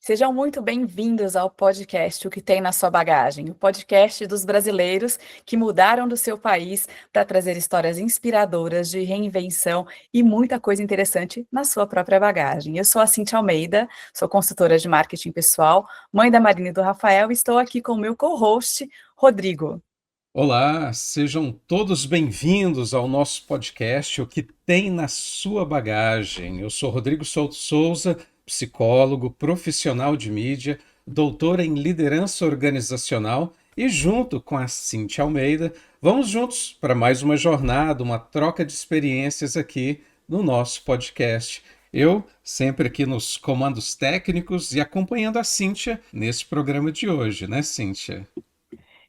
Sejam muito bem-vindos ao podcast O que tem na sua bagagem, o podcast dos brasileiros que mudaram do seu país para trazer histórias inspiradoras de reinvenção e muita coisa interessante na sua própria bagagem. Eu sou a Cintia Almeida, sou consultora de marketing pessoal, mãe da Marina e do Rafael, e estou aqui com o meu co-host, Rodrigo. Olá, sejam todos bem-vindos ao nosso podcast O que tem na sua bagagem. Eu sou Rodrigo Souto Souza, psicólogo, profissional de mídia, doutor em liderança organizacional e junto com a Cintia Almeida, vamos juntos para mais uma jornada, uma troca de experiências aqui no nosso podcast. Eu sempre aqui nos comandos técnicos e acompanhando a Cintia nesse programa de hoje, né, Cintia?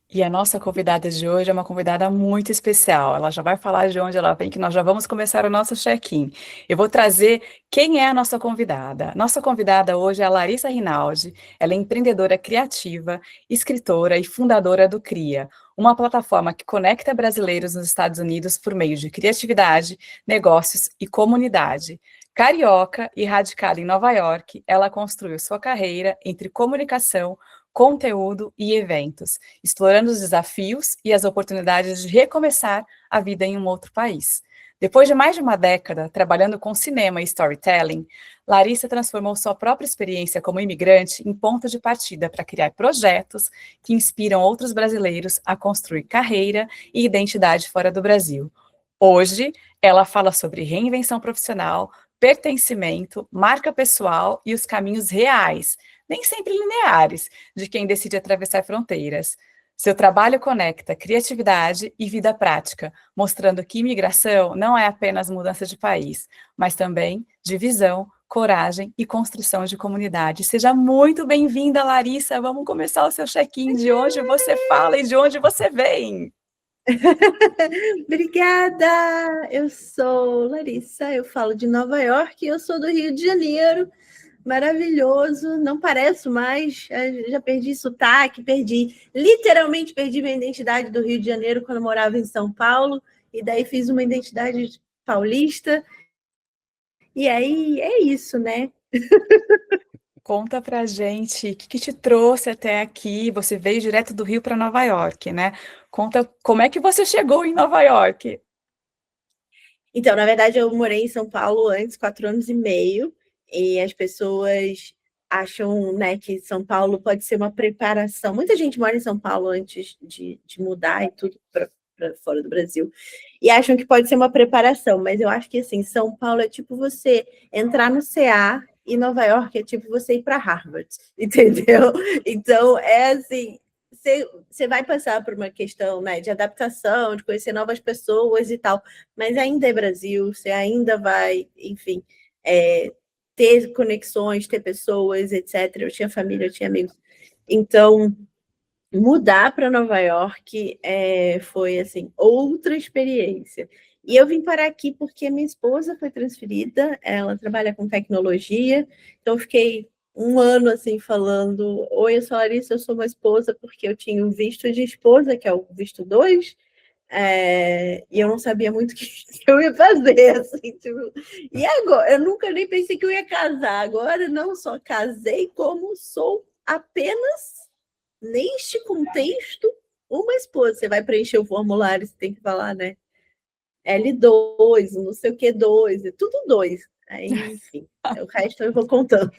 E a nossa convidada de hoje é uma convidada muito especial. Ela já vai falar de onde ela vem, que nós já vamos começar o nosso check-in. Eu vou trazer quem é a nossa convidada. Nossa convidada hoje é a Larissa Rinaldi. Ela é empreendedora criativa, escritora e fundadora do CRIA, uma plataforma que conecta brasileiros nos Estados Unidos por meio de criatividade, negócios e comunidade. Carioca e radicada em Nova York, ela construiu sua carreira entre comunicação, conteúdo e eventos, explorando os desafios e as oportunidades de recomeçar a vida em um outro país. Depois de mais de uma década trabalhando com cinema e storytelling, Larissa transformou sua própria experiência como imigrante em ponto de partida para criar projetos que inspiram outros brasileiros a construir carreira e identidade fora do Brasil. Hoje, ela fala sobre reinvenção profissional, pertencimento, marca pessoal e os caminhos reais, nem sempre lineares, de quem decide atravessar fronteiras. Seu trabalho conecta criatividade e vida prática, mostrando que imigração não é apenas mudança de país, mas também de visão, coragem e construção de comunidade. Seja muito bem-vinda, Larissa. Vamos começar o seu check-in de onde você fala e de onde você vem. Obrigada! Eu sou Larissa, eu falo de Nova York e eu sou do Rio de Janeiro. Maravilhoso, não pareço mais, já perdi sotaque, literalmente perdi minha identidade do Rio de Janeiro quando eu morava em São Paulo, e daí fiz uma identidade paulista, e aí é isso, né? Conta pra gente o que te trouxe até aqui. Você veio direto do Rio para Nova York, né? Conta como é que você chegou em Nova York. Então, na verdade, eu morei em São Paulo antes, 4 anos e meio, e as pessoas acham, né, que São Paulo pode ser uma preparação. Muita gente mora em São Paulo antes de mudar e tudo para fora do Brasil, e acham que pode ser uma preparação, mas eu acho que, assim, São Paulo é tipo você entrar no CA e Nova York é tipo você ir para Harvard, entendeu? Então, é assim, você vai passar por uma questão, né, de adaptação, de conhecer novas pessoas e tal, mas ainda é Brasil, você ainda vai, enfim, ter conexões, ter pessoas, etc. Eu tinha família, eu tinha amigos. Então, mudar para Nova York foi, assim, outra experiência. E eu vim parar aqui porque minha esposa foi transferida, ela trabalha com tecnologia, então eu fiquei um ano, assim, falando: oi, eu sou a Larissa, eu sou uma esposa, porque eu tinha um visto de esposa, que é o visto 2, e eu não sabia muito o que eu ia fazer, assim, tipo, e agora? Eu nunca nem pensei que eu ia casar, agora não só casei, como sou apenas, neste contexto, uma esposa. Você vai preencher o formulário, você tem que falar, né? L2, não sei o que, 2, é tudo 2. Aí, enfim, o resto eu vou contando.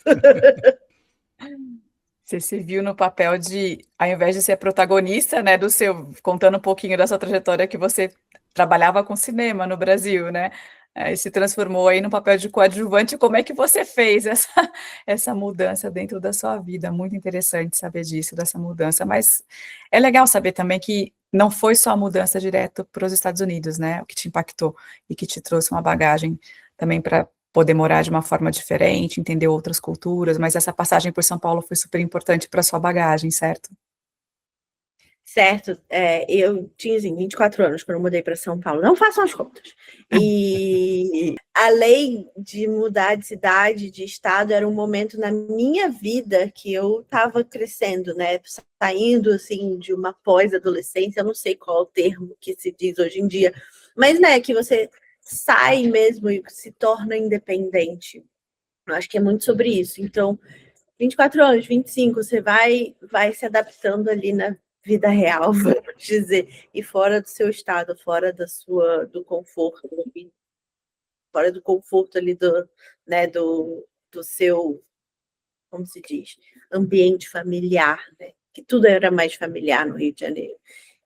Você se viu no papel de, ao invés de ser protagonista, né, do seu, contando um pouquinho da sua trajetória, que você trabalhava com cinema no Brasil, né? Aí se transformou aí no papel de coadjuvante. Como é que você fez essa mudança dentro da sua vida? Muito interessante saber disso, dessa mudança. Mas é legal saber também que não foi só a mudança direto para os Estados Unidos, né? O que te impactou e que te trouxe uma bagagem também para poder morar de uma forma diferente, entender outras culturas, mas essa passagem por São Paulo foi super importante para sua bagagem, certo? Certo, eu tinha, assim, 24 anos quando eu mudei para São Paulo, não façam as contas. E além de mudar de cidade, de estado, era um momento na minha vida que eu estava crescendo, né? Saindo, assim, de uma pós-adolescência, eu não sei qual é o termo que se diz hoje em dia, mas, né, que você sai mesmo e se torna independente. Eu acho que é muito sobre isso. Então, 24 anos, 25, você vai se adaptando ali na vida real, vamos dizer, e fora do seu estado, fora do conforto, fora do conforto ali né, do seu, como se diz, ambiente familiar, né? Que tudo era mais familiar no Rio de Janeiro.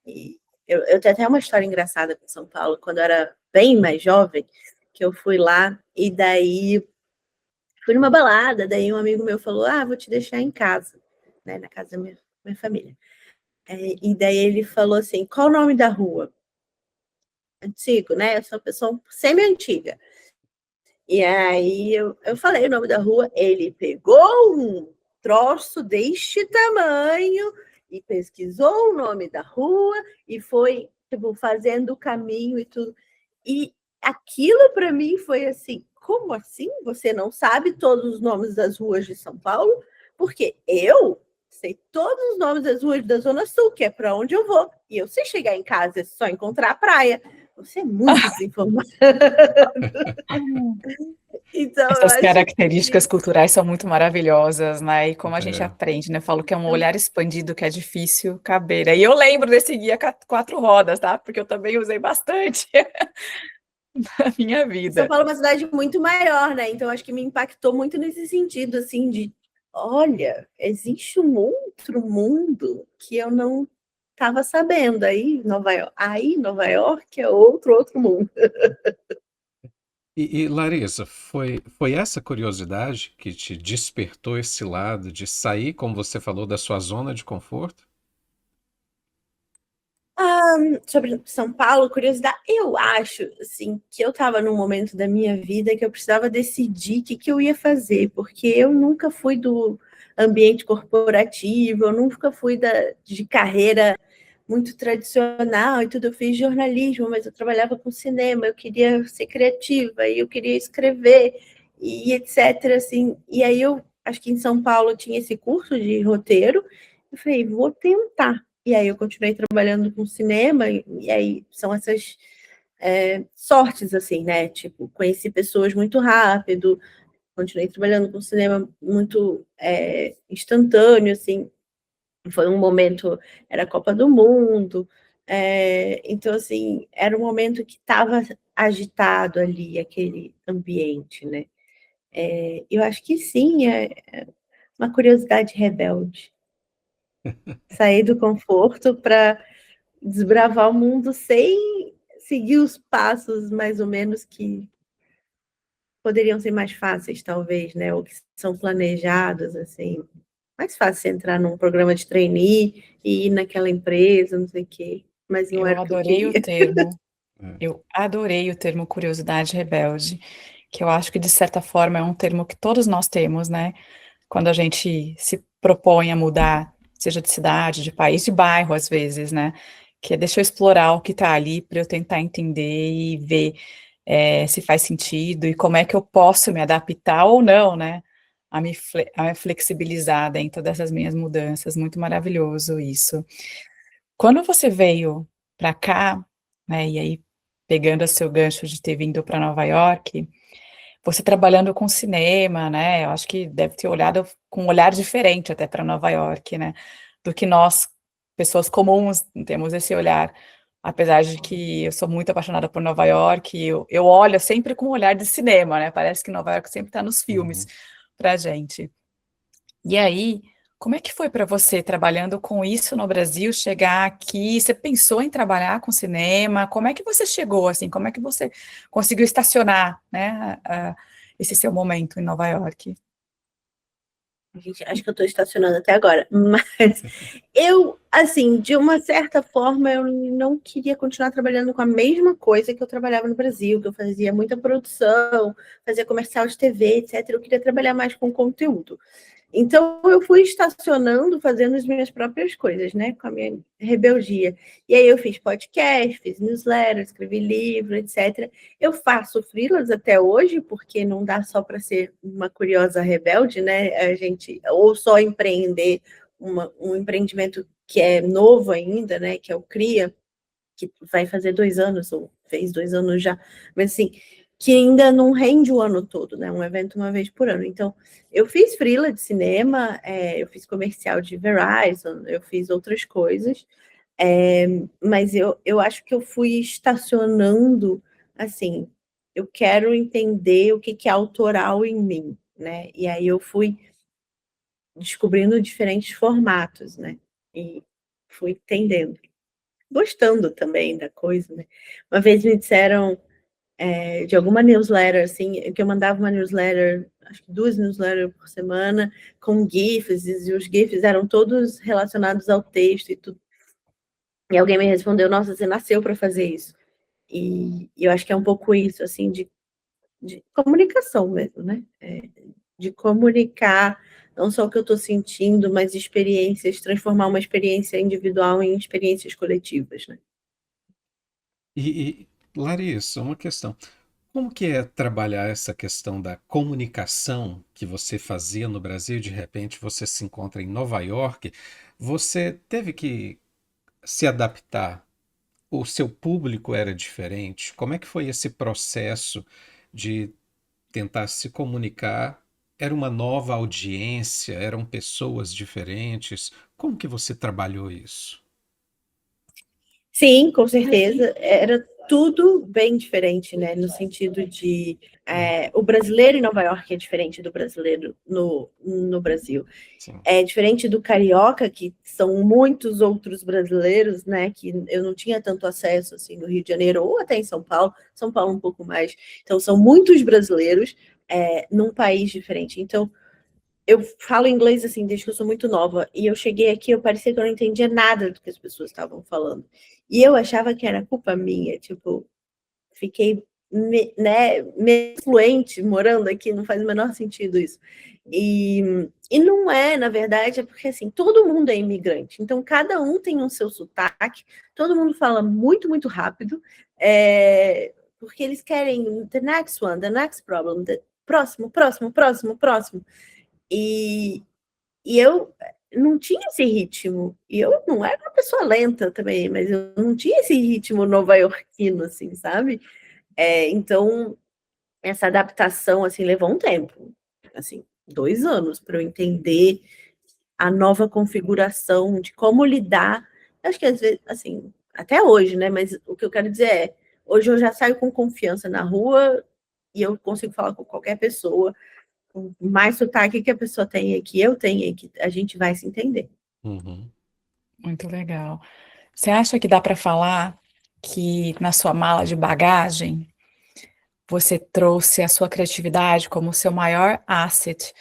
E eu tenho até uma história engraçada com São Paulo, quando eu era bem mais jovem, que eu fui lá e daí fui numa balada, daí um amigo meu falou, vou te deixar em casa, né, na casa da minha família. E daí ele falou assim, qual o nome da rua? Antigo, né? Eu sou uma pessoa semi-antiga. E aí eu falei o nome da rua, ele pegou um troço deste tamanho e pesquisou o nome da rua e foi, tipo, fazendo o caminho e tudo. E aquilo para mim foi assim, como assim? Você não sabe todos os nomes das ruas de São Paulo? Porque eu sei todos os nomes das ruas da Zona Sul, que é para onde eu vou. E eu sei chegar em casa, é só encontrar a praia. Você é muito desinformado. Então, eu Essas acho características que culturais são muito maravilhosas, né? E como a gente É. aprende, né? Eu falo que é um olhar expandido que é difícil caber. E eu lembro desse guia quatro rodas, tá? Porque eu também usei bastante na minha São vida. Paulo é uma cidade muito maior, né? Então, acho que me impactou muito nesse sentido, assim, de olha, existe um outro mundo que eu não estava sabendo. Nova York é outro mundo. E, Larissa, foi essa curiosidade que te despertou esse lado de sair, como você falou, da sua zona de conforto? Sobre São Paulo, curiosidade, eu acho assim que eu estava num momento da minha vida que eu precisava decidir o que eu ia fazer, porque eu nunca fui do ambiente corporativo, eu nunca fui de carreira muito tradicional e tudo. Eu fiz jornalismo, mas eu trabalhava com cinema, eu queria ser criativa e eu queria escrever e etc. Assim. E aí eu acho que em São Paulo tinha esse curso de roteiro. Eu falei, vou tentar. E aí eu continuei trabalhando com cinema, e aí são essas sortes, assim, né? Tipo, conheci pessoas muito rápido, continuei trabalhando com cinema muito instantâneo, assim. Foi um momento, era a Copa do Mundo, então, assim, era um momento que estava agitado ali, aquele ambiente, né? Eu acho que sim, é uma curiosidade rebelde. Sair do conforto para desbravar o mundo sem seguir os passos mais ou menos que poderiam ser mais fáceis, talvez, né? Ou que são planejados, assim. Mais fácil entrar num programa de trainee e ir naquela empresa, não sei o quê. Mas não Eu era o que eu adorei o queria. termo. É. Eu adorei o termo curiosidade rebelde, que eu acho que, de certa forma, é um termo que todos nós temos, né? Quando a gente se propõe a mudar, seja de cidade, de país, de bairro, às vezes, né? Que é deixa eu explorar o que está ali para eu tentar entender e ver se faz sentido e como é que eu posso me adaptar ou não, né? A me flexibilizar dentro dessas minhas mudanças. Muito maravilhoso isso. Quando você veio para cá, né, e aí pegando o seu gancho de ter vindo para Nova York, você trabalhando com cinema, né, eu acho que deve ter olhado com um olhar diferente até para Nova York, né, do que nós, pessoas comuns, temos esse olhar. Apesar de que eu sou muito apaixonada por Nova York, eu olho sempre com um olhar de cinema, né, parece que Nova York sempre está nos filmes Uhum. para a gente. E aí, como é que foi para você trabalhando com isso no Brasil, chegar aqui? Você pensou em trabalhar com cinema? Como é que você chegou assim? Como é que você conseguiu estacionar, né, esse seu momento em Nova York? Gente, acho que eu estou estacionando até agora. Mas eu, assim, de uma certa forma, eu não queria continuar trabalhando com a mesma coisa que eu trabalhava no Brasil, que eu fazia muita produção, fazia comercial de TV, etc. Eu queria trabalhar mais com conteúdo. Então, eu fui estacionando, fazendo as minhas próprias coisas, né? Com a minha rebeldia. E aí eu fiz podcast, fiz newsletter, escrevi livro, etc. Eu faço freelas até hoje, porque não dá só para ser uma curiosa rebelde, né? A gente, ou só empreender um empreendimento que é novo ainda, né? Que é o CRIA, que vai fazer 2 anos, ou fez 2 anos já. Mas assim, que ainda não rende o ano todo, né? Um evento uma vez por ano. Então, eu fiz freela de cinema, eu fiz comercial de Verizon, eu fiz outras coisas, mas eu acho que eu fui estacionando, assim, eu quero entender o que é autoral em mim, né? E aí eu fui descobrindo diferentes formatos, né? E fui entendendo. Gostando também da coisa, né? Uma vez me disseram de alguma newsletter, assim, que eu mandava uma newsletter, acho que 2 newsletters por semana, com GIFs, e os GIFs eram todos relacionados ao texto e tudo. E alguém me respondeu, nossa, você nasceu para fazer isso. E eu acho que é um pouco isso, assim, de comunicação mesmo, né? De comunicar não só o que eu estou sentindo, mas experiências, transformar uma experiência individual em experiências coletivas, né? Larissa, uma questão. Como que é trabalhar essa questão da comunicação que você fazia no Brasil e de repente você se encontra em Nova York? Você teve que se adaptar? O seu público era diferente? Como é que foi esse processo de tentar se comunicar? Era uma nova audiência? Eram pessoas diferentes? Como que você trabalhou isso? Sim, com certeza. Era tudo bem diferente, né? No sentido de o brasileiro em Nova York é diferente do brasileiro no Brasil. Sim. É diferente do carioca, que são muitos outros brasileiros, né? Que eu não tinha tanto acesso assim no Rio de Janeiro ou até em São Paulo um pouco mais. Então, são muitos brasileiros num país diferente. Então, eu falo inglês assim desde que eu sou muito nova e eu cheguei aqui, eu parecia que eu não entendia nada do que as pessoas estavam falando. E eu achava que era culpa minha, tipo, fiquei fluente morando aqui, não faz o menor sentido isso. E não é, na verdade, é porque assim, todo mundo é imigrante, então cada um tem o seu sotaque, todo mundo fala muito, muito rápido, porque eles querem the next one, the next problem, próximo, próximo, próximo, próximo. E, e eu não tinha esse ritmo. E eu não era uma pessoa lenta também, mas eu não tinha esse ritmo nova-iorquino, assim, sabe? Então, essa adaptação, assim, levou um tempo. Assim, 2 anos para eu entender a nova configuração de como lidar. Acho que às vezes, assim, até hoje, né? Mas o que eu quero dizer hoje eu já saio com confiança na rua e eu consigo falar com qualquer pessoa mais sotaque que a pessoa tenha, que eu tenha, que a gente vai se entender. Uhum. Muito legal. Você acha que dá para falar que na sua mala de bagagem você trouxe a sua criatividade como o seu maior asset,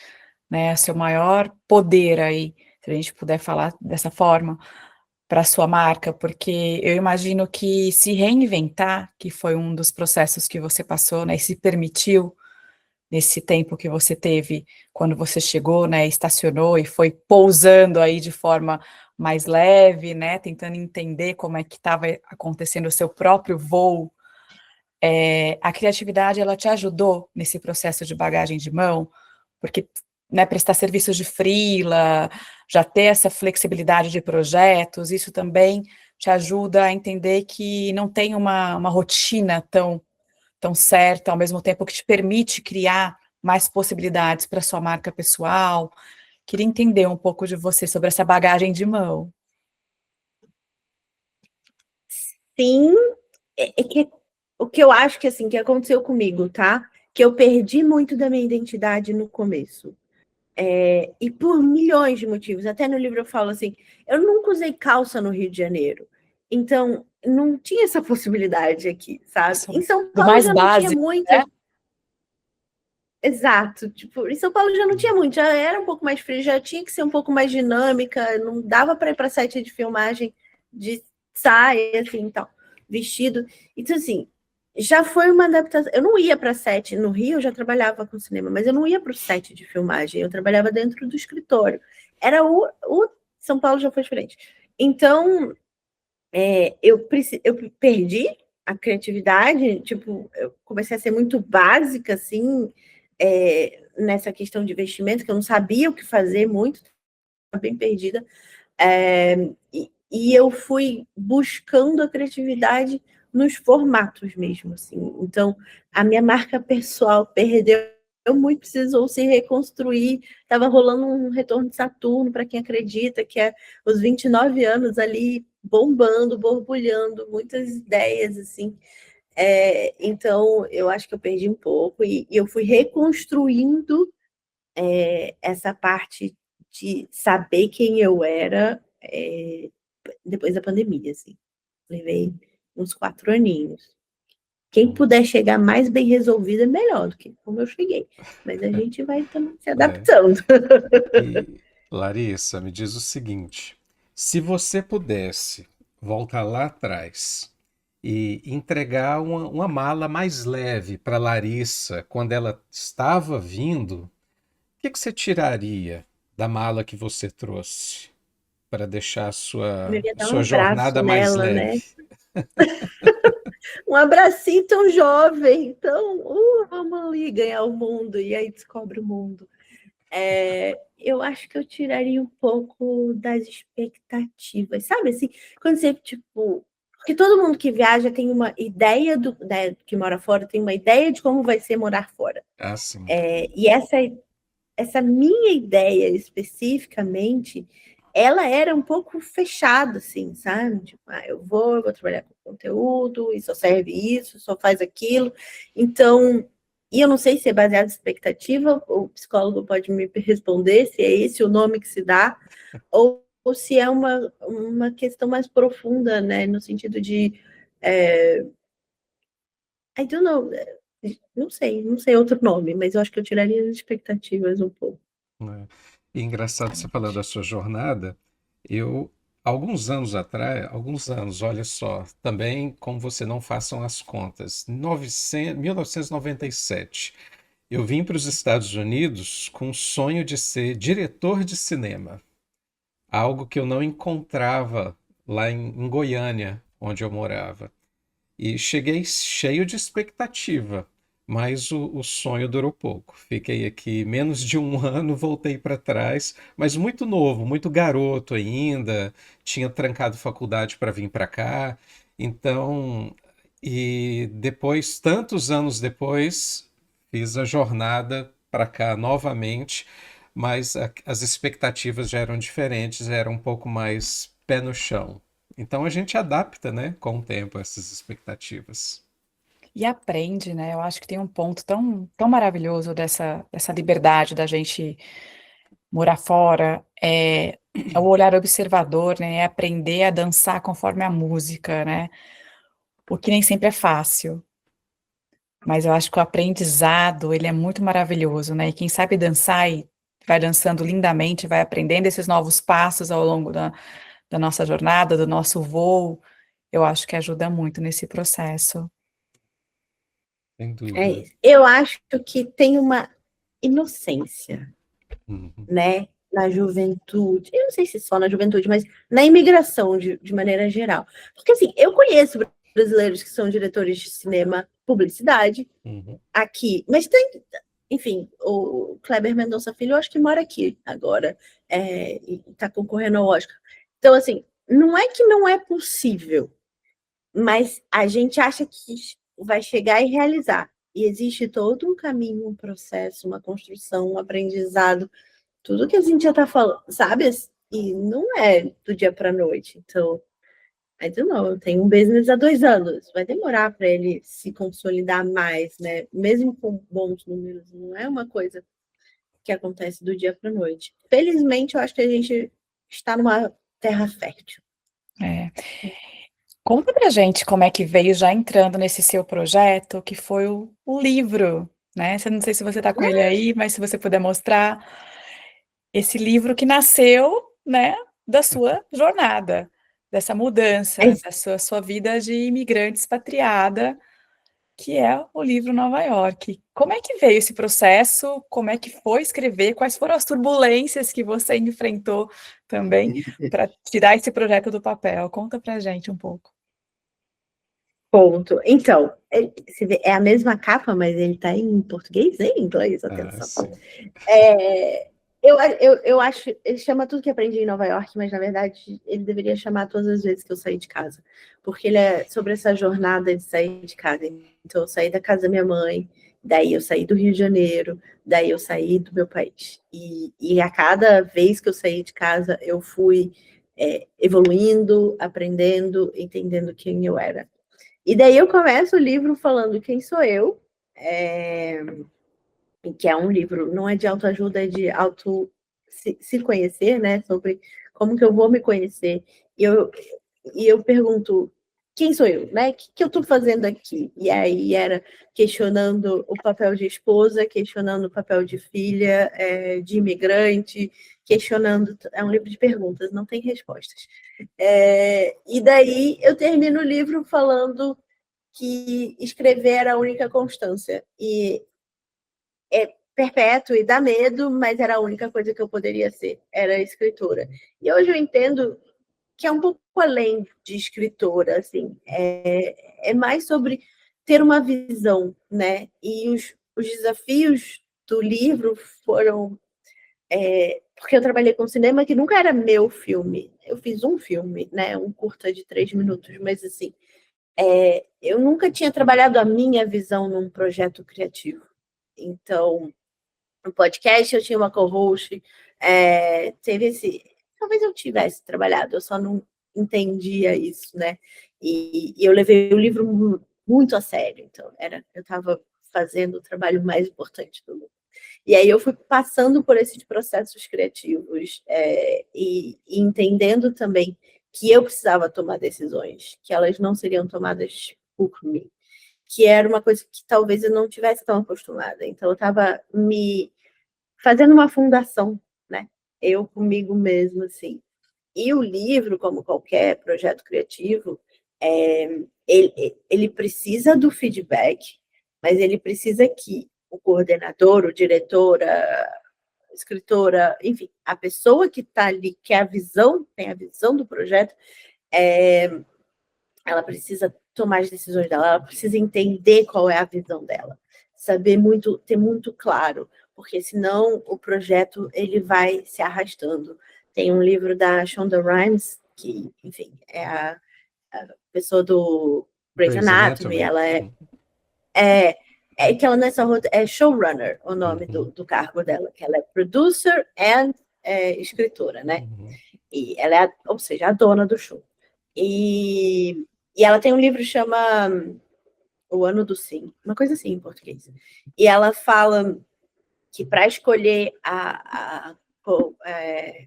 né, seu maior poder aí, se a gente puder falar dessa forma, para a sua marca, porque eu imagino que se reinventar, que foi um dos processos que você passou, né, e se permitiu nesse tempo que você teve quando você chegou, né, estacionou e foi pousando aí de forma mais leve, né, tentando entender como é que estava acontecendo o seu próprio voo. A criatividade, ela te ajudou nesse processo de bagagem de mão? Porque, né, prestar serviços de freela, já ter essa flexibilidade de projetos, isso também te ajuda a entender que não tem uma rotina tão certa, ao mesmo tempo que te permite criar mais possibilidades para sua marca pessoal. Queria entender um pouco de você sobre essa bagagem de mão. Sim, que o que eu acho que assim que aconteceu comigo, tá? Que eu perdi muito da minha identidade no começo. E por milhões de motivos. Até no livro eu falo assim, eu nunca usei calça no Rio de Janeiro. Então, não tinha essa possibilidade aqui, sabe? Em São Do Paulo mais já não tinha básico, né? muitas. Exato, tipo, em São Paulo já não tinha muito, já era um pouco mais frio, já tinha que ser um pouco mais dinâmica, não dava para ir para set de filmagem de saia, assim, tal, vestido. Então, assim, já foi uma adaptação. Eu não ia para set no Rio, eu já trabalhava com cinema, mas eu não ia para o set de filmagem, eu trabalhava dentro do escritório. Era o São Paulo já foi diferente. Então, eu perdi a criatividade, tipo, eu comecei a ser muito básica, assim, nessa questão de investimento, que eu não sabia o que fazer muito, estava bem perdida, e eu fui buscando a criatividade nos formatos mesmo, assim. Então, a minha marca pessoal perdeu muito, precisou se reconstruir. Estava rolando um retorno de Saturno, para quem acredita, que é os 29 anos ali bombando, borbulhando, muitas ideias, assim. Então, eu acho que eu perdi um pouco e eu fui reconstruindo essa parte de saber quem eu era depois da pandemia, assim. Levei uns 4 aninhos. Quem puder chegar mais bem resolvida, é melhor do que como eu cheguei. Mas a gente vai também se É. adaptando. E, Larissa, me diz o seguinte: se você pudesse voltar lá atrás e entregar uma mala mais leve para Larissa quando ela estava vindo, o que você tiraria da mala que você trouxe para deixar a Eu sua, ia a dar um sua abraço jornada mais nela, leve? né? Um abracinho tão jovem. Então, vamos ali ganhar o mundo. E aí descobre o mundo. Eu acho que eu tiraria um pouco das expectativas, sabe? Assim, quando você, tipo. Porque todo mundo que viaja tem uma ideia né, que mora fora, tem uma ideia de como vai ser morar fora. Ah, sim. E essa minha ideia especificamente, ela era um pouco fechada, assim, sabe? Tipo, eu vou trabalhar com conteúdo, e só serve isso, só faz aquilo. Então, e eu não sei se é baseado em expectativa, o psicólogo pode me responder se é esse o nome que se dá, ou se é uma questão mais profunda, né? No sentido de. I don't know. Não sei outro nome, mas eu acho que eu tiraria as expectativas um pouco. Né? E engraçado você falando da sua jornada, eu, alguns anos, olha só, também como você não façam as contas, 1997, eu vim para os Estados Unidos com o sonho de ser diretor de cinema, algo que eu não encontrava lá em Goiânia, onde eu morava. E cheguei cheio de expectativa, mas o sonho durou pouco. Fiquei aqui menos de um ano, voltei para trás, mas muito novo, muito garoto ainda, tinha trancado faculdade para vir para cá. Então, e depois, tantos anos depois, fiz a jornada para cá novamente, mas as expectativas já eram diferentes, era um pouco mais pé no chão. Então a gente adapta, né, com o tempo essas expectativas. E aprende, né? Eu acho que tem um ponto tão maravilhoso dessa liberdade da gente morar fora, é o olhar observador, né? É aprender a dançar conforme a música, né? O que nem sempre é fácil, mas eu acho que o aprendizado, ele é muito maravilhoso, né? E quem sabe dançar e vai dançando lindamente, vai aprendendo esses novos passos ao longo da nossa jornada, do nosso voo, eu acho que ajuda muito nesse processo. Sem É dúvida. isso. Eu acho que tem uma inocência, Uhum, né, na juventude. Eu não sei se só na juventude, mas na imigração de maneira geral. Porque assim, eu conheço brasileiros que são diretores de cinema, publicidade uhum. aqui, mas tem, enfim, o Kleber Mendonça Filho, eu acho que mora aqui agora, e está concorrendo ao Oscar. Então, assim, não é que não é possível, mas a gente acha que vai chegar e realizar. E existe todo um caminho, um processo, uma construção, um aprendizado, tudo que a gente já está falando, sabe? E não é do dia para a noite. Então, I don't know, eu tenho um business há 2 anos, vai demorar para ele se consolidar mais, né? Mesmo com bons números, não é uma coisa que acontece do dia para a noite. Felizmente, eu acho que a gente está numa terra fértil. É. Conta pra gente como é que veio já entrando nesse seu projeto, que foi o livro, né? Não sei se você está com ele aí, mas se você puder mostrar esse livro que nasceu, né, da sua jornada, dessa mudança, É, da sua vida de imigrante expatriada, que é o livro Nova York. Como é que veio esse processo? Como é que foi escrever? Quais foram as turbulências que você enfrentou também para tirar esse projeto do papel? Conta pra gente um pouco. ponto. Então, você vê, é a mesma capa, mas ele está em português e em inglês, Ah, atenção. sim. É, eu acho, ele chama Tudo que Aprendi em Nova York, mas na verdade ele deveria chamar Todas as Vezes que Eu Saí de Casa, porque ele é sobre essa jornada de sair de casa. Então eu saí da casa da minha mãe, daí eu saí do Rio de Janeiro, daí eu saí do meu país. E a cada vez que eu saí de casa, eu fui evoluindo, aprendendo, entendendo quem eu era. E daí eu começo o livro falando quem sou eu, que é um livro, não é de autoajuda, é de se conhecer, né? Sobre como que eu vou me conhecer. E eu pergunto, quem sou eu, né? O que eu estou fazendo aqui? E aí era questionando o papel de esposa, questionando o papel de filha, de imigrante, questionando. É um livro de perguntas, não tem respostas. E daí eu termino o livro falando que escrever era a única constância. E é perpétuo e dá medo, mas era a única coisa que eu poderia ser, era escritora. E hoje eu entendo que é um pouco além de escritora, assim, é mais sobre ter uma visão, né? E os desafios do livro foram porque eu trabalhei com cinema que nunca era meu filme. Eu fiz um filme, né? Um curta de 3 minutos, mas assim, eu nunca tinha trabalhado a minha visão num projeto criativo. Então, no podcast eu tinha uma co-host, teve esse. Talvez eu tivesse trabalhado, eu só não entendia isso, né? E eu levei o livro muito a sério, então eu estava fazendo o trabalho mais importante do mundo. E aí eu fui passando por esses processos criativos e entendendo também que eu precisava tomar decisões, que elas não seriam tomadas por mim, que era uma coisa que talvez eu não tivesse tão acostumada. Então eu estava me fazendo uma fundação, né? Eu comigo mesmo, assim. E o livro, como qualquer projeto criativo, ele precisa do feedback, mas ele precisa que o coordenador, o diretor, a escritora, enfim, a pessoa que está ali, que é tem a visão do projeto, ela precisa tomar as decisões dela, ela precisa entender qual é a visão dela, saber muito, ter muito claro, porque senão o projeto ele vai se arrastando. Tem um livro da Shonda Rhimes, que, enfim, é a pessoa do Grey's Grey's Anatomy, Anatomy. ela é que ela não é só showrunner, o nome Uhum. do cargo dela, que ela é producer and escritora, né? Uhum. E ela ou seja, a dona do show. E ela tem um livro que chama O Ano do Sim, uma coisa assim em português. E ela fala que para escolher a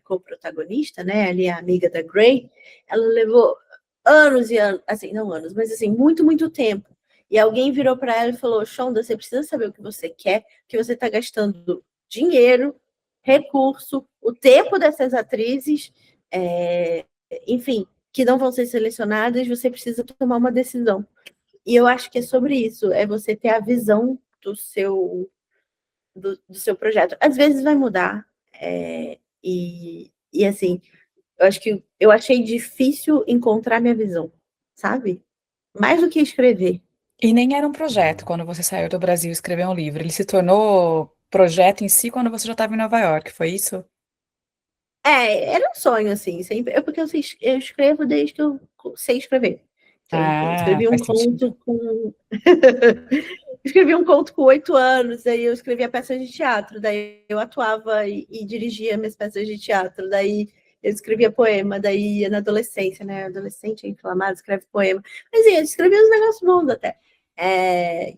co-protagonista, né, ali a amiga da Grey, ela levou anos e anos, assim, não anos, mas assim, muito, muito tempo. E alguém virou para ela e falou: Shonda, você precisa saber o que você quer, que você está gastando dinheiro, recurso, o tempo dessas atrizes, enfim, que não vão ser selecionadas, você precisa tomar uma decisão. E eu acho que é sobre isso, é você ter a visão do seu projeto. Às vezes vai mudar, e assim, eu acho que eu achei difícil encontrar minha visão, sabe? Mais do que escrever. E nem era um projeto Uhum. quando você saiu do Brasil e escreveu um livro. Ele se tornou projeto em si quando você já estava em Nova York, foi isso? Era um sonho, assim, sempre. Porque eu escrevo desde que eu sei escrever. Então, enfim, Ah, escrevi um faz sentido. conto com. Escrevi um conto com 8 anos, daí eu escrevia peças de teatro, daí eu atuava e dirigia minhas peças de teatro, daí eu escrevia poema, daí na adolescência, né? Adolescente inflamado, escreve poema. Mas assim, eu escrevia uns negócios bons até.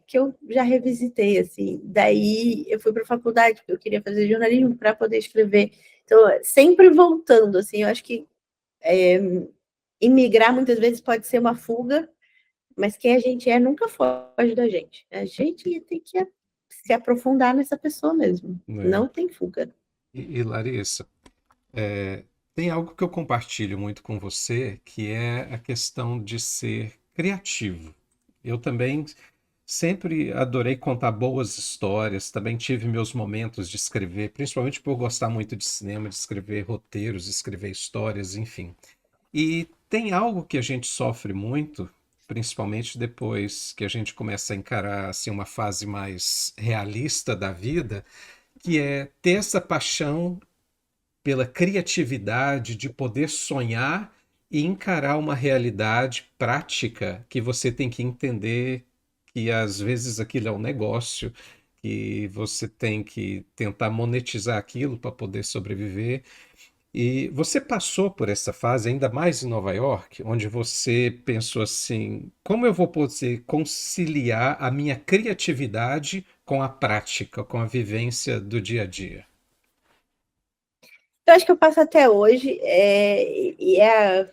Que eu já revisitei, assim. Daí eu fui para a faculdade, porque eu queria fazer jornalismo para poder escrever. Então, sempre voltando, assim, eu acho que imigrar muitas vezes pode ser uma fuga, mas quem a gente nunca foge da gente. A gente tem que se aprofundar nessa pessoa mesmo. Né? Não tem fuga. E Larissa, tem algo que eu compartilho muito com você, que é a questão de ser criativo. Eu também sempre adorei contar boas histórias, também tive meus momentos de escrever, principalmente por gostar muito de cinema, de escrever roteiros, escrever histórias, enfim. E tem algo que a gente sofre muito, principalmente depois que a gente começa a encarar assim, uma fase mais realista da vida, que é ter essa paixão pela criatividade de poder sonhar e encarar uma realidade prática que você tem que entender que às vezes aquilo é um negócio, que você tem que tentar monetizar aquilo para poder sobreviver. E você passou por essa fase, ainda mais em Nova York, onde você pensou assim: como eu vou poder conciliar a minha criatividade com a prática, com a vivência do dia a dia? Eu acho que eu passo até hoje, e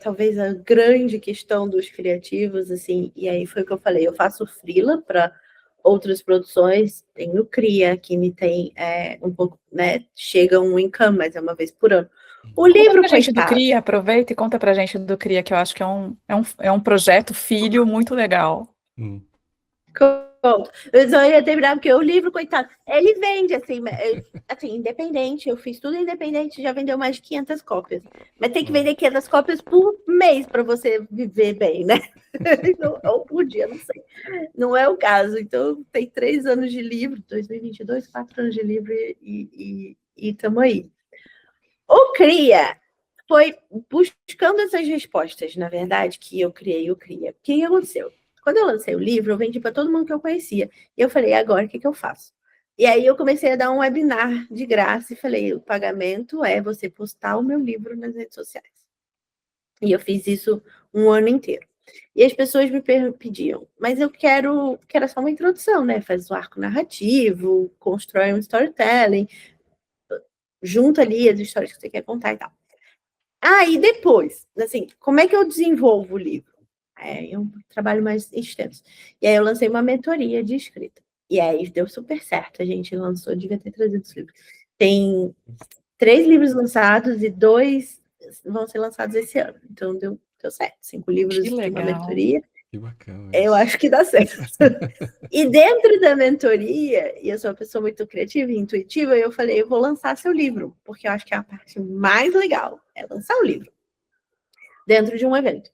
talvez a grande questão dos criativos, assim, e aí foi o que eu falei, eu faço freela para outras produções, tenho Cria, que me tem um pouco, né, chega um income, mas é uma vez por ano. O Conta livro, pra gente do coitado, CRIA, aproveita e conta pra gente do CRIA, que eu acho que é um projeto filho muito legal. Hum. conto. Eu só ia terminar, porque o livro, coitado, ele vende, assim, independente, eu fiz tudo independente, já vendeu mais de 500 cópias. Mas tem que vender 500 cópias por mês para você viver bem, né? Ou por dia, não sei. Não é o caso. Então, tem 3 anos de livro, 2022, 4 anos de livro e estamos aí. O CRIA foi buscando essas respostas, na verdade, que eu criei o CRIA. O que aconteceu? Quando eu lancei o livro, eu vendi para todo mundo que eu conhecia. E eu falei, agora o que eu faço? E aí eu comecei a dar um webinar de graça e falei, o pagamento é você postar o meu livro nas redes sociais. E eu fiz isso um ano inteiro. E as pessoas me pediam, mas eu quero só uma introdução, né? Faz o arco narrativo, constrói um storytelling, junta ali as histórias que você quer contar e tal. E depois, assim, como é que eu desenvolvo o livro? É um trabalho mais extenso. E aí eu lancei uma mentoria de escrita. E aí deu super certo. A gente lançou, devia ter trazido os livros. Tem 3 livros lançados e 2 vão ser lançados esse ano. Então deu certo. 5 Que livros de uma legal. mentoria. Que bacana Eu isso. acho que dá certo. E dentro da mentoria, e eu sou uma pessoa muito criativa e intuitiva, eu falei, eu vou lançar seu livro, porque eu acho que a parte mais legal é lançar o livro dentro de um evento.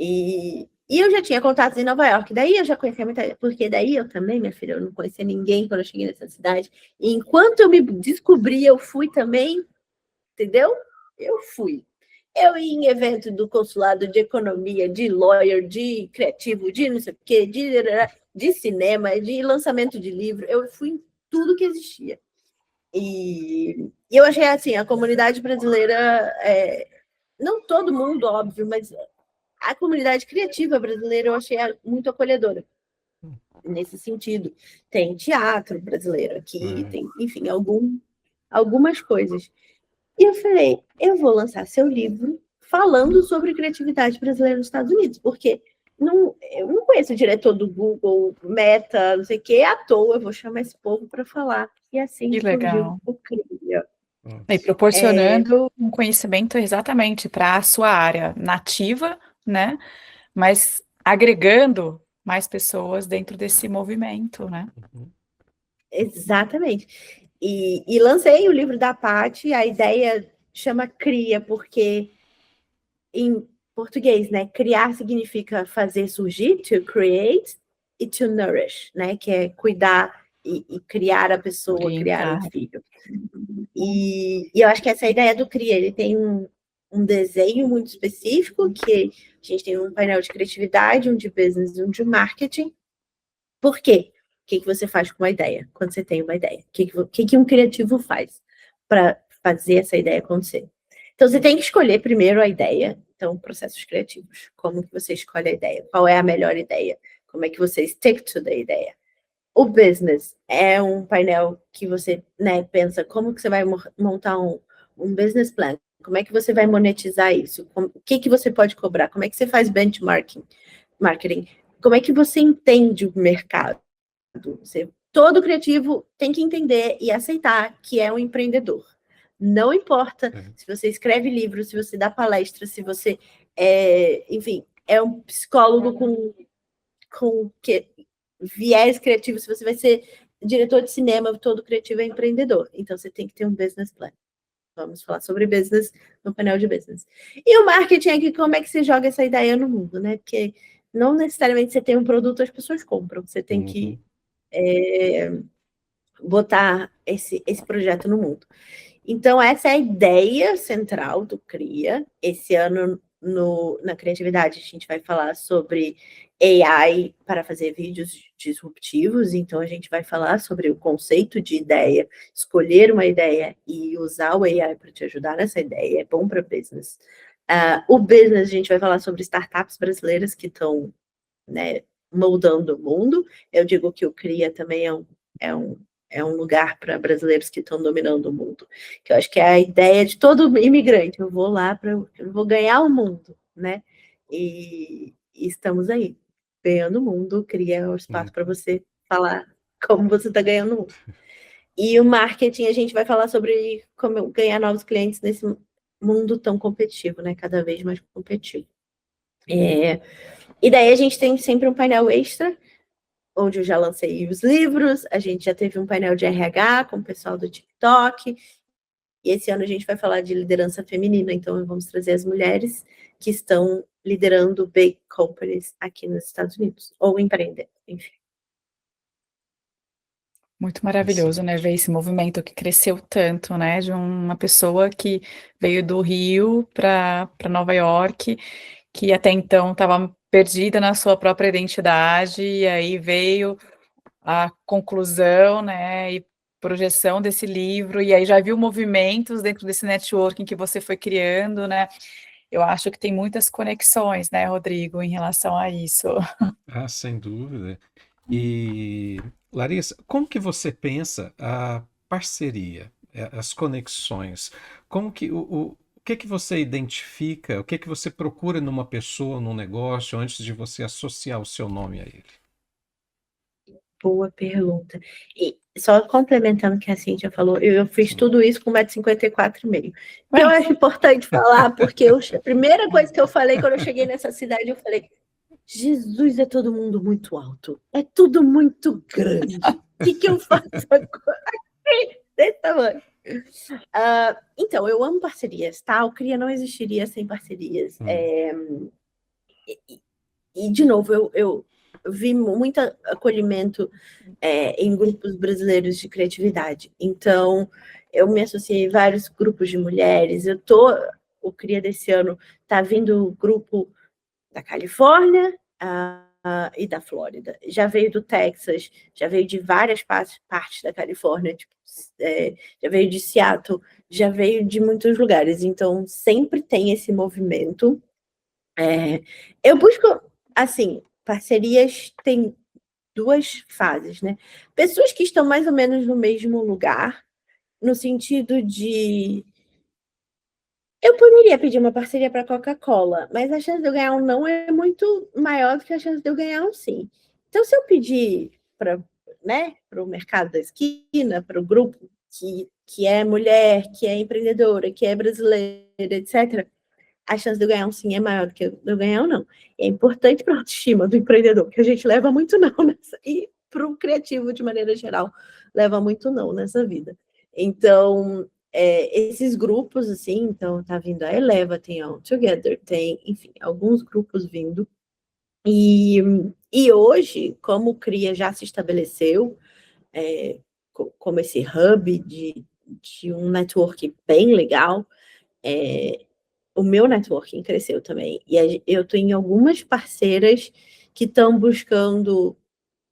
E eu já tinha contatos em Nova York, daí eu já conhecia muita gente, porque daí eu também, minha filha, eu não conhecia ninguém quando eu cheguei nessa cidade. E enquanto eu me descobri, eu fui também, entendeu? Eu fui. Eu ia em evento do consulado de economia, de lawyer, de criativo, de não sei o quê, de cinema, de lançamento de livro. Eu fui em tudo que existia. E eu achei assim, a comunidade brasileira, não todo mundo, óbvio, mas a comunidade criativa brasileira eu achei muito acolhedora. Nesse sentido, tem teatro brasileiro aqui, tem, enfim, algumas coisas. E eu falei, eu vou lançar seu livro falando sobre criatividade brasileira nos Estados Unidos, porque eu não conheço o diretor do Google, Meta, não sei o que, à toa, eu vou chamar esse povo para falar. E assim Que surgiu legal. o CRIA. E proporcionando um conhecimento exatamente para a sua área nativa, né? Mas agregando mais pessoas dentro desse movimento, né? Exatamente. E lancei o livro da Paty, a ideia chama Cria, porque em português, né? Criar significa fazer surgir, to create, e to nourish, né? Que é cuidar e criar a pessoa, criar um Orientar. filho. E eu acho que essa é a ideia do CRIA. Ele tem um desenho muito específico, que a gente tem um painel de criatividade, um de business e um de marketing. Por quê? O que você faz com uma ideia, quando você tem uma ideia? O que um criativo faz para fazer essa ideia acontecer? Então, você tem que escolher primeiro a ideia. Então, processos criativos. Como que você escolhe a ideia? Qual é a melhor ideia? Como é que você stick to the ideia? O business é um painel que você, né, pensa como que você vai montar um business plan. Como é que você vai monetizar isso? O que você pode cobrar? Como é que você faz benchmarking? Marketing? Como é que você entende o mercado? Todo criativo tem que entender e aceitar que é um empreendedor. Não importa se você escreve livro, se você dá palestra, se você enfim, é um psicólogo com viés criativo, se você vai ser diretor de cinema, todo criativo é empreendedor. Então você tem que ter um business plan. Vamos falar sobre business no painel de business. E o marketing é que como é que você joga essa ideia no mundo, né? Porque não necessariamente você tem um produto, as pessoas compram. Você tem que botar esse projeto no mundo. Então, essa é a ideia central do CRIA. Esse ano, na criatividade, a gente vai falar sobre AI para fazer vídeos disruptivos. Então, a gente vai falar sobre o conceito de ideia, escolher uma ideia e usar o AI para te ajudar nessa ideia. É bom para business. O business, a gente vai falar sobre startups brasileiras que estão, né, moldando o mundo. Eu digo que o CRIA também é um lugar para brasileiros que estão dominando o mundo. Que eu acho que é a ideia de todo imigrante. Eu vou lá eu vou ganhar o mundo, né? E estamos aí, ganhando o mundo, cria um espaço para você falar como você está ganhando o mundo. E o marketing, a gente vai falar sobre como ganhar novos clientes nesse mundo tão competitivo, né? Cada vez mais competitivo. E daí a gente tem sempre um painel extra, onde eu já lancei os livros, a gente já teve um painel de RH com o pessoal do TikTok, e esse ano a gente vai falar de liderança feminina, então vamos trazer as mulheres que estão liderando big companies aqui nos Estados Unidos, ou empreendendo, enfim. Muito maravilhoso, né, ver esse movimento que cresceu tanto, né, de uma pessoa que veio do Rio para Nova York, que até então estava perdida na sua própria identidade, e aí veio a conclusão, né, e projeção desse livro, e aí já viu movimentos dentro desse networking que você foi criando, né? Eu acho que tem muitas conexões, né, Rodrigo, em relação a isso. Ah, sem dúvida. E, Larissa, como que você pensa a parceria, as conexões? Como que o que que você identifica, o que que você procura numa pessoa, num negócio, antes de você associar o seu nome a ele? Boa pergunta. E só complementando o que a Cíntia falou, eu fiz Sim. tudo isso com 1,54 m. Que eu acho importante falar, porque a primeira coisa que eu falei quando eu cheguei nessa cidade, eu falei, Jesus, é todo mundo muito alto. É tudo muito grande. O que eu faço agora? Desse tamanho. Então, eu amo parcerias, tá? O CRIA não existiria sem parcerias. E, de novo, eu vi muito acolhimento em grupos brasileiros de criatividade. Então, eu me associei a vários grupos de mulheres. O CRIA desse ano está vindo o grupo da Califórnia e da Flórida. Já veio do Texas, já veio de várias partes da Califórnia, tipo, já veio de Seattle, já veio de muitos lugares. Então, sempre tem esse movimento. Eu busco, assim, parcerias tem duas fases, né? Pessoas que estão mais ou menos no mesmo lugar, no sentido de eu poderia pedir uma parceria para a Coca-Cola, mas a chance de eu ganhar um não é muito maior do que a chance de eu ganhar um sim. Então, se eu pedir para, né, o mercado da esquina, para o grupo que é mulher, que é empreendedora, que é brasileira, etc., a chance de eu ganhar um sim é maior do que de eu ganhar um não. É importante para a autoestima do empreendedor, porque a gente leva muito não nessa, e para o criativo, de maneira geral, leva muito não nessa vida. Então, esses grupos, assim, então tá vindo a Eleva, tem a All Together, tem, enfim, alguns grupos vindo. E hoje, como o CRIA já se estabeleceu como esse hub de um network bem legal, o meu networking cresceu também. E eu estou em algumas parceiras que estão buscando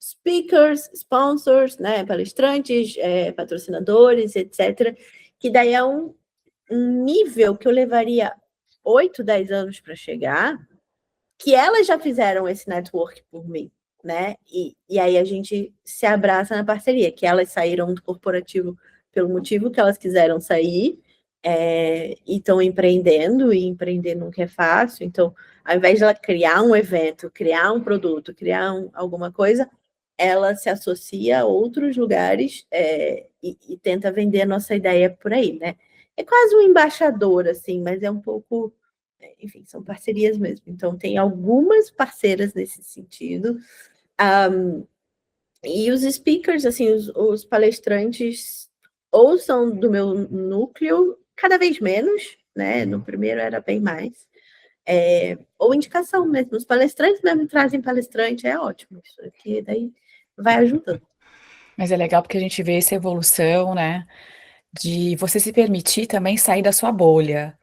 speakers, sponsors, né, palestrantes, patrocinadores, etc. Que daí é um nível que eu levaria 8, 10 anos para chegar, que elas já fizeram esse network por mim, né? E aí a gente se abraça na parceria, que elas saíram do corporativo pelo motivo que elas quiseram sair, e estão empreendendo, e empreender nunca é fácil. Então, ao invés de ela criar um evento, criar um produto, criar alguma coisa, ela se associa a outros lugares e tenta vender a nossa ideia por aí, né? É quase um embaixador, assim, mas é um pouco... Enfim, são parcerias mesmo. Então, tem algumas parceiras nesse sentido. E os speakers, assim, os palestrantes, ou são do meu núcleo, cada vez menos, né? No primeiro era bem mais. Ou indicação mesmo. Os palestrantes mesmo trazem palestrante, é ótimo. Isso aqui daí vai ajudando. Mas é legal porque a gente vê essa evolução, né? de você se permitir também sair da sua bolha,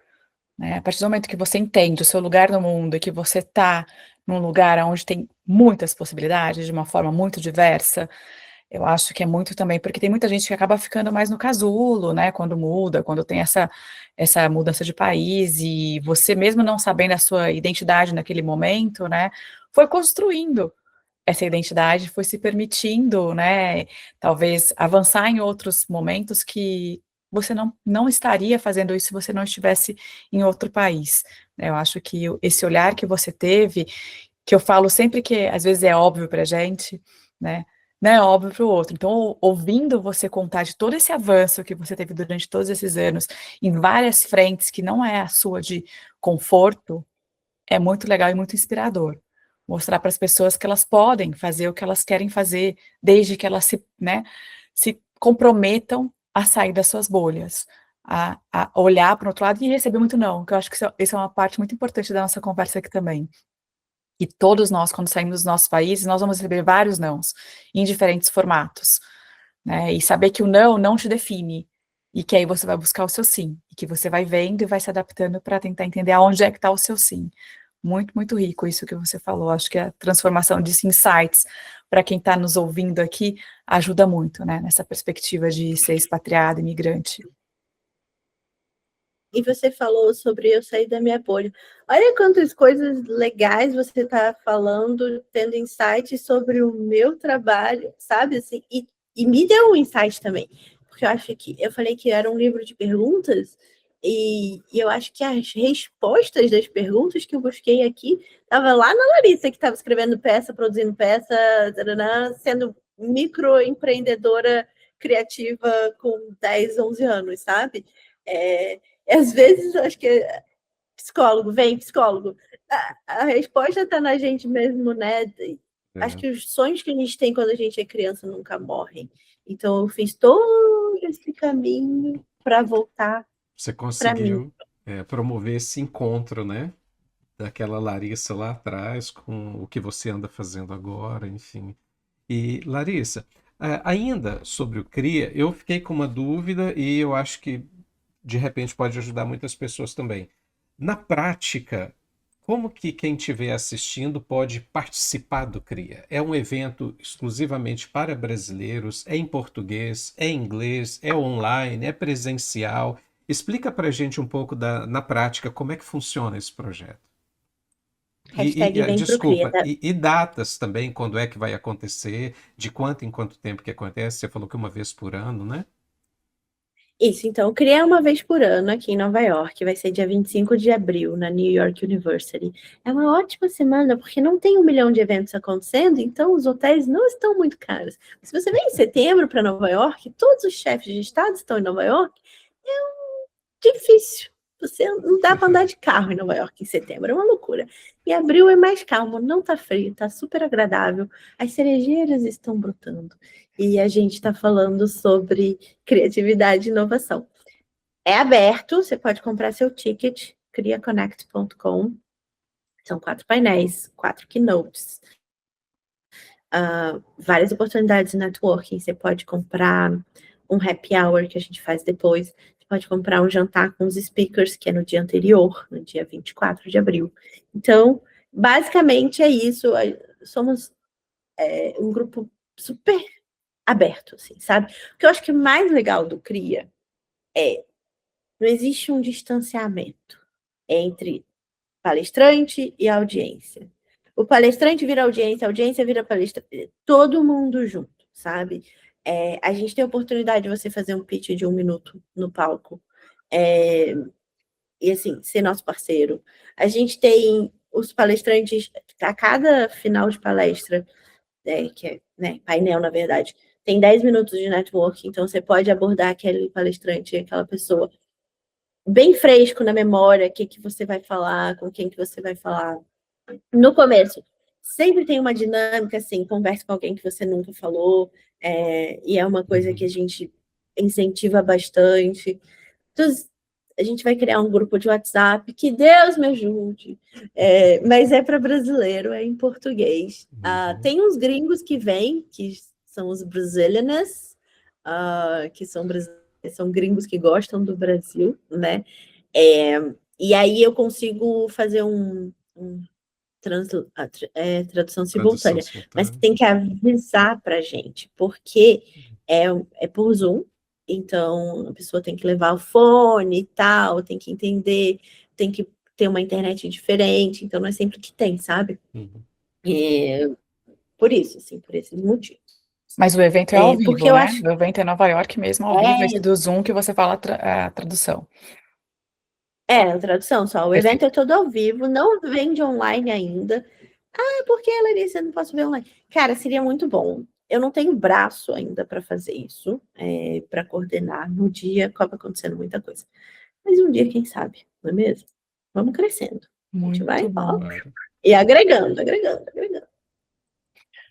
né? A partir do momento que você entende o seu lugar no mundo e que você está num lugar onde tem muitas possibilidades, de uma forma muito diversa, eu acho que é muito também, porque tem muita gente que acaba ficando mais no casulo, né, quando muda, quando tem essa mudança de país, e você mesmo não sabendo a sua identidade naquele momento, né, foi construindo essa identidade, foi se permitindo, né, talvez avançar em outros momentos que você não estaria fazendo isso se você não estivesse em outro país, né. Eu acho que esse olhar que você teve, que eu falo sempre que às vezes é óbvio pra gente, né, não é óbvio para o outro. Então, ouvindo você contar de todo esse avanço que você teve durante todos esses anos, em várias frentes que não é a sua de conforto, é muito legal e muito inspirador. Mostrar para as pessoas que elas podem fazer o que elas querem fazer, desde que elas se comprometam a sair das suas bolhas, a olhar para o outro lado e receber muito não, que eu acho que isso é uma parte muito importante da nossa conversa aqui também. E todos nós, quando saímos dos nossos países, nós vamos receber vários nãos, em diferentes formatos, né, e saber que o não te define, e que aí você vai buscar o seu sim, e que você vai vendo e vai se adaptando para tentar entender aonde é que está o seu sim. Muito, muito rico isso que você falou, acho que a transformação de insights, para quem está nos ouvindo aqui, ajuda muito, né, nessa perspectiva de ser expatriado, imigrante. E você falou sobre eu sair da minha bolha. Olha quantas coisas legais você está falando, tendo insights sobre o meu trabalho, sabe? Assim, e me deu um insight também, porque eu acho que eu falei que era um livro de perguntas, e eu acho que as respostas das perguntas que eu busquei aqui estava lá na Larissa, que estava escrevendo peça, produzindo peça, taranã, sendo microempreendedora criativa com 10, 11 anos, sabe? Às vezes, acho que psicólogo, vem psicólogo. A resposta está na gente mesmo, né? Acho que os sonhos que a gente tem quando a gente é criança nunca morrem. Então, eu fiz todo esse caminho para voltar Você para mim. conseguiu promover esse encontro, né? Daquela Larissa lá atrás com o que você anda fazendo agora, enfim. E, Larissa, ainda sobre o CRIA, eu fiquei com uma dúvida e eu acho que de repente pode ajudar muitas pessoas também. Na prática, como que quem estiver assistindo pode participar do CRIA? É um evento exclusivamente para brasileiros? É em português? É em inglês? É online? É presencial? Explica para a gente um pouco na prática como é que funciona esse projeto. Hashtag vem pro CRIA, Desculpa, tá? e datas também, quando é que vai acontecer, de quanto em quanto tempo que acontece? Você falou que uma vez por ano, né? Isso, então, criar uma vez por ano aqui em Nova York, vai ser dia 25 de abril, na New York University. É uma ótima semana, porque não tem 1 milhão de eventos acontecendo, então os hotéis não estão muito caros. Se você vem em setembro para Nova York, todos os chefes de estado estão em Nova York, difícil. Você não dá para andar de carro em Nova York em setembro, é uma loucura. Em abril é mais calmo, não tá frio, tá super agradável. As cerejeiras estão brotando. E a gente está falando sobre criatividade e inovação. É aberto, você pode comprar seu ticket, criaconnect.com. São 4 painéis, 4 keynotes. Várias oportunidades de networking. Você pode comprar um happy hour que a gente faz depois. Você pode comprar um jantar com os speakers, que é no dia anterior, no dia 24 de abril. Então, basicamente é isso. Somos um grupo super aberto, assim, sabe? O que eu acho que é mais legal do CRIA não existe um distanciamento entre palestrante e audiência. O palestrante vira audiência, a audiência vira palestrante, todo mundo junto, sabe? A gente tem a oportunidade de você fazer um pitch de 1 minuto no palco. E assim, ser nosso parceiro. A gente tem os palestrantes, a cada final de palestra, que é né, painel, na verdade, tem 10 minutos de network, então você pode abordar aquele palestrante, aquela pessoa bem fresco na memória, o que você vai falar, com quem que você vai falar. No começo, sempre tem uma dinâmica, assim, conversa com alguém que você nunca falou, e é uma coisa que a gente incentiva bastante. Então, a gente vai criar um grupo de WhatsApp, que Deus me ajude, mas é para brasileiro, é em português. Tem uns gringos que vêm, que são os brasileiros, que são brasileiros são gringos que gostam do Brasil, né? É, e aí eu consigo fazer tradução simultânea, mas tem que avisar para a gente, porque é por Zoom, então a pessoa tem que levar o fone e tal, tem que entender, tem que ter uma internet diferente, então não é sempre que tem, sabe? Por isso, assim, por esses motivos. Mas o evento é ao Porque vivo, eu né? acho O evento é em Nova York mesmo, ao vivo, esse do Zoom que você fala a tradução. a tradução só. O Perfeito. evento é todo ao vivo, não vende online ainda. Ah, por que, Larissa, eu não posso ver online? Cara, seria muito bom. Eu não tenho braço ainda para fazer isso, para coordenar. No dia acaba acontecendo muita coisa. Mas um dia, quem sabe, não é mesmo? Vamos crescendo. A gente Muito vai, ó, bom. e agregando, agregando, agregando.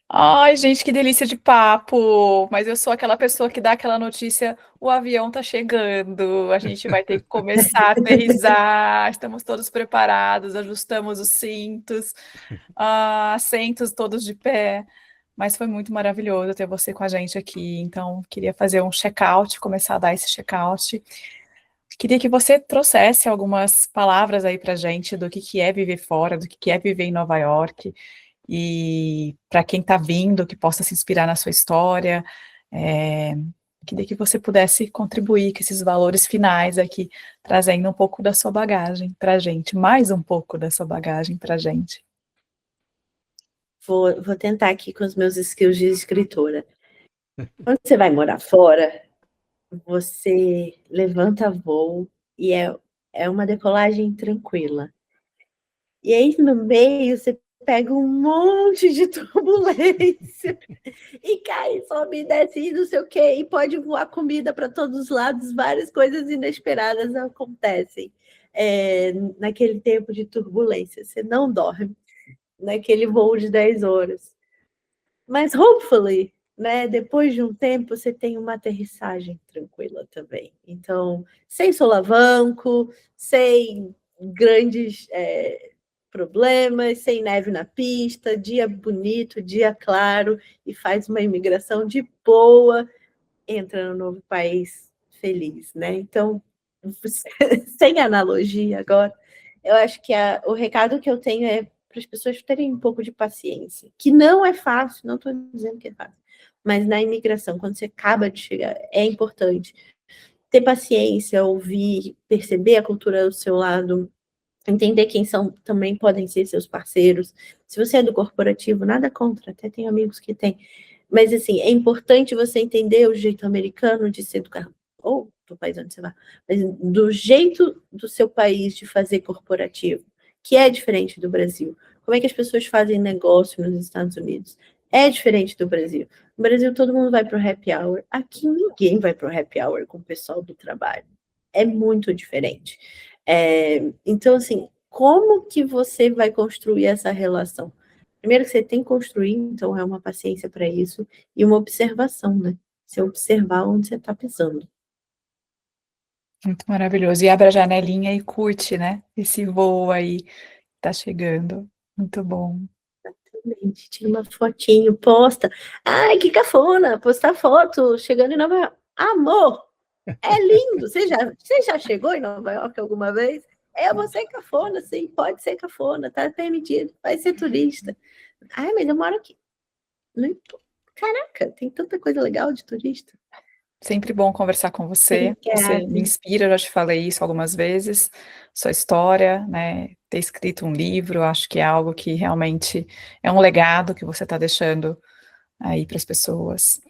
Ai, gente, que delícia de papo! Mas eu sou aquela pessoa que dá aquela notícia: o avião tá chegando, a gente vai ter que começar a aterrissar, estamos todos preparados, ajustamos os cintos, assentos todos de pé. Mas foi muito maravilhoso ter você com a gente aqui. Então, queria fazer um check-out, começar a dar esse check-out. Queria que você trouxesse algumas palavras aí pra gente do que é viver fora, do que é viver em Nova York. E para quem está vindo, que possa se inspirar na sua história, queria que você pudesse contribuir com esses valores finais aqui, trazendo um pouco da sua bagagem para a gente, mais um pouco da sua bagagem para a gente. Vou tentar aqui com os meus skills de escritora. Quando você vai morar fora, você levanta voo e é uma decolagem tranquila. E aí, no meio, você pega um monte de turbulência e cai, sobe, desce, e não sei o quê, e pode voar comida para todos os lados, várias coisas inesperadas acontecem naquele tempo de turbulência. Você não dorme naquele voo de 10 horas. Mas, hopefully, né, depois de um tempo, você tem uma aterrissagem tranquila também. Então, sem solavanco, sem grandes problemas, sem neve na pista, dia bonito, dia claro, e faz uma imigração de boa, entra no novo país feliz, né? Então, sem analogia agora, eu acho que o recado que eu tenho é para as pessoas terem um pouco de paciência, que não é fácil, não estou dizendo que é fácil, mas na imigração, quando você acaba de chegar, é importante ter paciência, ouvir, perceber a cultura do seu lado, entender quem são, também podem ser seus parceiros. Se você é do corporativo, nada contra, até tem amigos que têm. Mas, assim, é importante você entender o jeito americano de ser educado, ou do país onde você vai, mas do jeito do seu país de fazer corporativo, que é diferente do Brasil. Como é que as pessoas fazem negócio nos Estados Unidos? É diferente do Brasil. No Brasil, todo mundo vai para o happy hour. Aqui, ninguém vai para o happy hour com o pessoal do trabalho. É muito diferente. Então, assim, como que você vai construir essa relação? Primeiro que você tem que construir, então é uma paciência para isso, e uma observação, né? Você observar onde você está pisando. Muito maravilhoso. E abre a janelinha e curte, né? Esse voo aí tá chegando. Muito bom. Exatamente. Tira uma fotinho, posta. Ai, que cafona! Postar foto chegando em Nova York. Amor! É lindo! Você já chegou em Nova York alguma vez? Vou ser cafona, sim, pode ser cafona, tá permitido, vai ser turista. Ai, mas eu moro aqui. Caraca, tem tanta coisa legal de turista. Sempre bom conversar com você. Você Obrigada. me inspira, eu já te falei isso algumas vezes. Sua história, né? Ter escrito um livro, acho que é algo que realmente é um legado que você está deixando aí para as pessoas.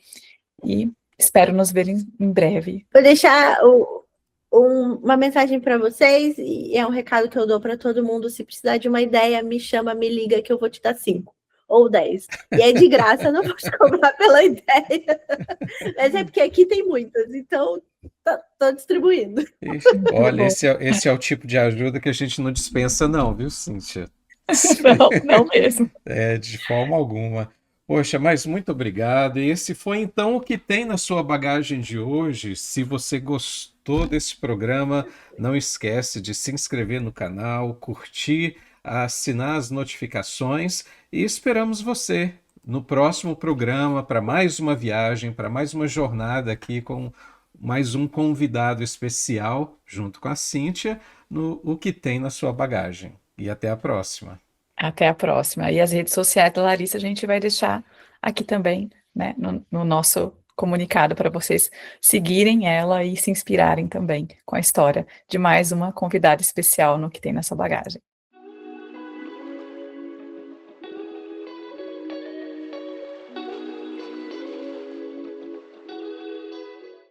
E espero nos ver em breve. Vou deixar uma mensagem para vocês e é um recado que eu dou para todo mundo. Se precisar de uma ideia, me chama, me liga que eu vou te dar 5 ou 10. E é de graça, não vou te cobrar pela ideia. Mas é porque aqui tem muitas, então tô distribuindo. Olha, esse é o tipo de ajuda que a gente não dispensa, não, viu, Cíntia? Não, não mesmo. De forma alguma. Poxa, mas muito obrigado. E esse foi então o que tem na sua bagagem de hoje. Se você gostou desse programa, não esquece de se inscrever no canal, curtir, assinar as notificações e esperamos você no próximo programa para mais uma viagem, para mais uma jornada aqui com mais um convidado especial, junto com a Cíntia, no O que tem na sua bagagem. E até a próxima. Até a próxima. E as redes sociais da Larissa a gente vai deixar aqui também, né, no nosso comunicado para vocês seguirem ela e se inspirarem também com a história de mais uma convidada especial no que tem nessa bagagem.